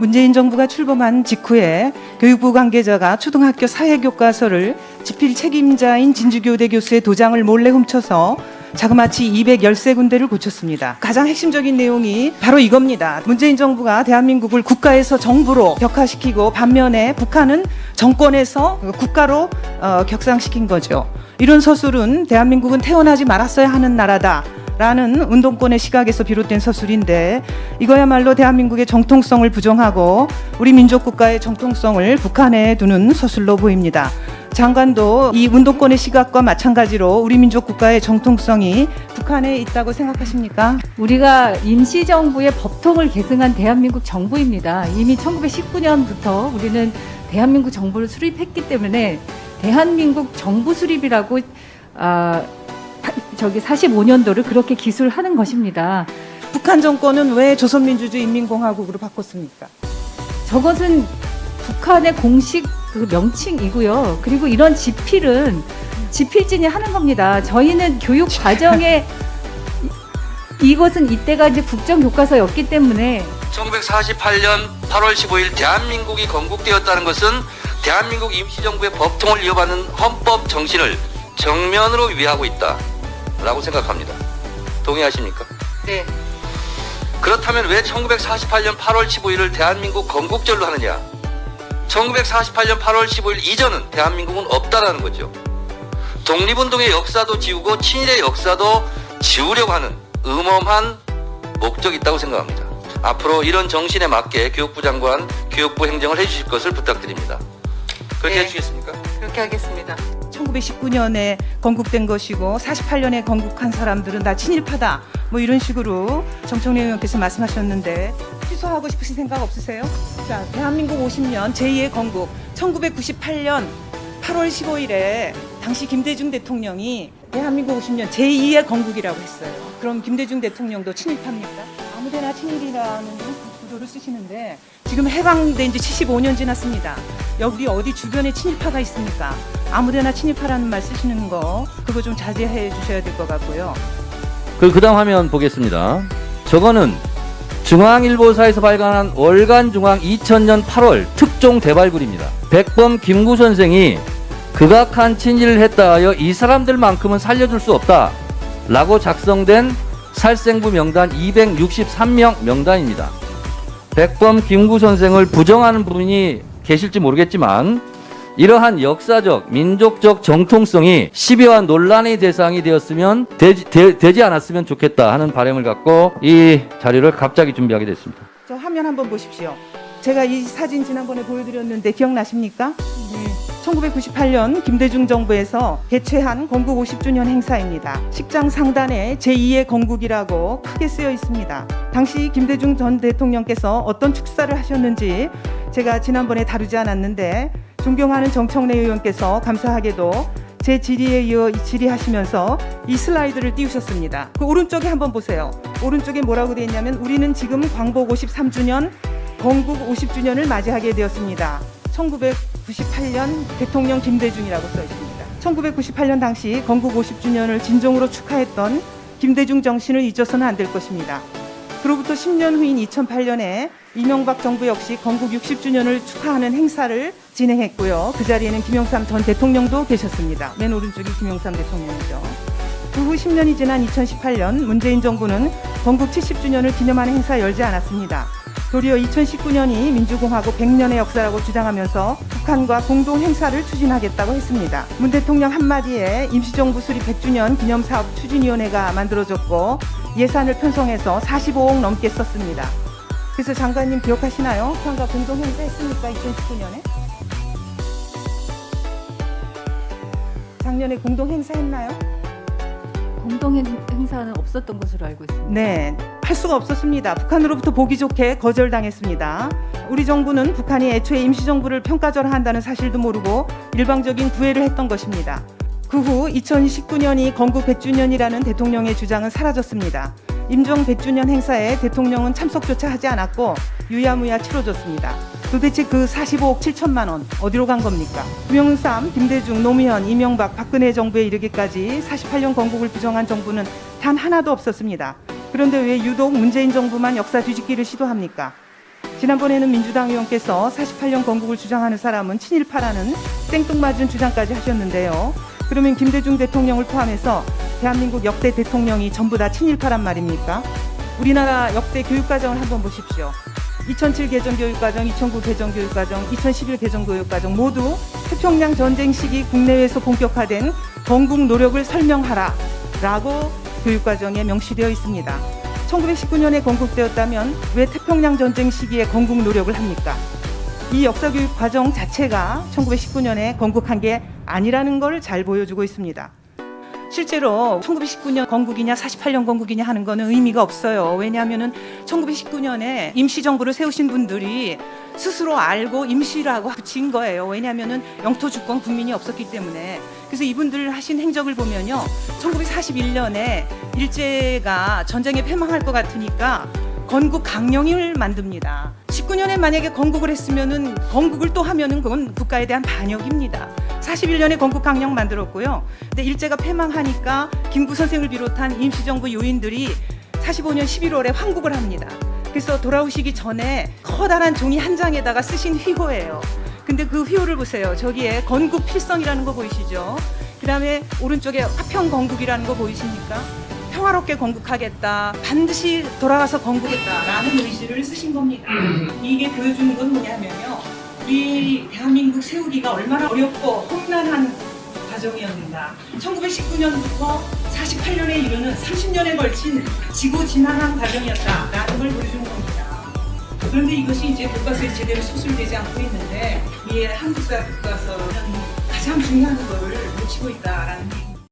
문재인 정부가 출범한 직후에 교육부 관계자가 초등학교 사회교과서를 집필 책임자인 진주교대 교수의 도장을 몰래 훔쳐서 자그마치 213군데를 고쳤습니다. 가장 핵심적인 내용이 바로 이겁니다. 문재인 정부가 대한민국을 국가에서 정부로 격화시키고 반면에 북한은 정권에서 국가로 격상시킨 거죠. 이런 서술은 대한민국은 태어나지 말았어야 하는 나라다 라는 운동권의 시각에서 비롯된 서술인데, 이거야말로 대한민국의 정통성을 부정하고 우리 민족국가의 정통성을 북한에 두는 서술로 보입니다. 장관도 이 운동권의 시각과 마찬가지로 우리 민족국가의 정통성이 북한에 있다고 생각하십니까? 우리가 임시정부의 법통을 계승한 대한민국 정부입니다. 이미 1919년부터 우리는 대한민국 정부를 수립했기 때문에 대한민국 정부 수립이라고 45년도를 그렇게 기술하는 것입니다. 북한 정권은 왜 조선민주주의인민공화국으로 바꿨습니까? 저것은 북한의 공식 그 명칭이고요. 그리고 이런 집필은 집필진이 하는 겁니다. 저희는 교육 과정에 이것은 이때가 이제 국정교과서였기 때문에 1948년 8월 15일 대한민국이 건국되었다는 것은 대한민국 임시정부의 법통을 이어받는 헌법 정신을 정면으로 위배하고 있다라고 생각합니다. 동의하십니까? 네. 그렇다면 왜 1948년 8월 15일을 대한민국 건국절로 하느냐? 1948년 8월 15일 이전은 대한민국은 없다라는 거죠. 독립운동의 역사도 지우고 친일의 역사도 지우려고 하는 음험한 목적이 있다고 생각합니다. 앞으로 이런 정신에 맞게 교육부 장관, 교육부 행정을 해주실 것을 부탁드립니다. 그렇게 네. 해주시겠습니까? 그렇게 하겠습니다. 1919년에 건국된 것이고 48년에 건국한 사람들은 다 친일파다, 뭐 이런 식으로 정청래 의원께서 말씀하셨는데 취소하고 싶으신 생각 없으세요? 자, 대한민국 50년 제2의 건국 1998년 8월 15일에 당시 김대중 대통령이 대한민국 50년 제2의 건국이라고 했어요. 그럼 김대중 대통령도 친일파입니까? 아무데나 친일이라는 구도를 쓰시는데 지금 해방된 지 75년 지났습니다. 여기 어디 주변에 친일파가 있습니까? 아무데나 친일파라는 말 쓰시는 거 그거 좀 자제해 주셔야 될 것 같고요. 그 다음 화면 보겠습니다. 저거는 중앙일보사에서 발간한 월간중앙 2000년 8월 특종 대발굴입니다. 백범 김구 선생이 극악한 친일을 했다 하여 이 사람들만큼은 살려줄 수 없다 라고 작성된 살생부 명단 263명 명단입니다. 백범 김구 선생을 부정하는 분이 계실지 모르겠지만 이러한 역사적, 민족적 정통성이 시비와 논란의 대상이 되었으면 되지 않았으면 좋겠다 하는 바람을 갖고 이 자료를 갑자기 준비하게 됐습니다. 저 화면 한번 보십시오. 제가 이 사진 지난번에 보여드렸는데 기억나십니까? 네. 1998년 김대중 정부에서 개최한 건국 50주년 행사입니다. 식장 상단에 제2의 건국이라고 크게 쓰여 있습니다. 당시 김대중 전 대통령께서 어떤 축사를 하셨는지 제가 지난번에 다루지 않았는데 존경하는 정청래 의원께서 감사하게도 제 질의에 이어 질의하시면서 이 슬라이드를 띄우셨습니다. 그 오른쪽에 한번 보세요. 오른쪽에 뭐라고 되어 있냐면 우리는 지금 광복 53주년, 건국 50주년을 맞이하게 되었습니다. 1998년 대통령 김대중이라고 써 있습니다. 1998년 당시 건국 50주년을 진정으로 축하했던 김대중 정신을 잊어서는 안 될 것입니다. 그로부터 10년 후인 2008년에 이명박 정부 역시 건국 60주년을 축하하는 행사를 진행했고요. 그 자리에는 김영삼 전 대통령도 계셨습니다. 맨 오른쪽이 김영삼 대통령이죠. 그 후 10년이 지난 2018년 문재인 정부는 건국 70주년을 기념하는 행사 열지 않았습니다. 도리어 2019년이 민주공화국 100년의 역사라고 주장하면서 북한과 공동 행사를 추진하겠다고 했습니다. 문 대통령 한마디에 임시정부 수립 100주년 기념사업 추진위원회가 만들어졌고 예산을 편성해서 45억 넘게 썼습니다. 그래서 장관님 기억하시나요? 북한과 공동 행사 했습니까? 2019년에? 작년에 공동 행사 했나요? 공동 행사는 없었던 것으로 알고 있습니다. 네, 할 수가 없었습니다. 북한으로부터 보기 좋게 거절당했습니다. 우리 정부는 북한이 애초에 임시정부를 평가절하한다는 사실도 모르고 일방적인 구애를 했던 것입니다. 그 후 2019년이 건국 100주년이라는 대통령의 주장은 사라졌습니다. 임종 100주년 행사에 대통령은 참석조차 하지 않았고 유야무야 치러졌습니다. 도대체 그 45억 7천만 원 어디로 간 겁니까? 김영삼, 김대중, 노무현, 이명박, 박근혜 정부에 이르기까지 48년 건국을 부정한 정부는 단 하나도 없었습니다. 그런데 왜 유독 문재인 정부만 역사 뒤집기를 시도합니까? 지난번에는 민주당 의원께서 48년 건국을 주장하는 사람은 친일파라는 생뚱맞은 주장까지 하셨는데요. 그러면 김대중 대통령을 포함해서 대한민국 역대 대통령이 전부 다 친일파란 말입니까? 우리나라 역대 교육과정을 한번 보십시오. 2007 개정교육과정, 2009 개정교육과정, 2011 개정교육과정 모두 태평양 전쟁 시기 국내외에서 본격화된 건국 노력을 설명하라 라고 교육과정에 명시되어 있습니다. 1919년에 건국되었다면 왜 태평양 전쟁 시기에 건국 노력을 합니까? 이 역사교육 과정 자체가 1919년에 건국한 게 아니라는 걸 잘 보여주고 있습니다. 실제로 1919년 건국이냐 48년 건국이냐 하는 거는 의미가 없어요. 왜냐하면 1919년에 임시정부를 세우신 분들이 스스로 알고 임시라고 붙인 거예요. 왜냐하면 영토 주권 국민이 없었기 때문에. 그래서 이분들 하신 행적을 보면요, 1941년에 일제가 전쟁에 패망할 것 같으니까 건국 강령을 만듭니다. 19년에 만약에 건국을 했으면은 건국을 또 하면은 그건 국가에 대한 반역입니다. 41년에 건국 강령 만들었고요. 근데 일제가 패망하니까 김구 선생을 비롯한 임시정부 요인들이 45년 11월에 환국을 합니다. 그래서 돌아오시기 전에 커다란 종이 한 장에다가 쓰신 휘호예요. 근데 그 휘호를 보세요. 저기에 건국 필성이라는 거 보이시죠? 그 다음에 오른쪽에 화평 건국이라는 거 보이십니까? 평화롭게 건국하겠다, 반드시 돌아가서 건국했다라는 의지를 쓰신 겁니다. 이게 보여주는 건 뭐냐면요, 우리 대한민국 세우기가 얼마나 어렵고 험난한 과정이었는가. 1919년부터 48년에 이르는 30년에 걸친 지고지난한 과정이었다라는 걸 보여주는 겁니다. 그런데 이것이 이제 교과서에 제대로 소술되지 않고 있는데, 이 한국사 교과서는 가장 중요한 걸 놓치고 있다라는 얘기.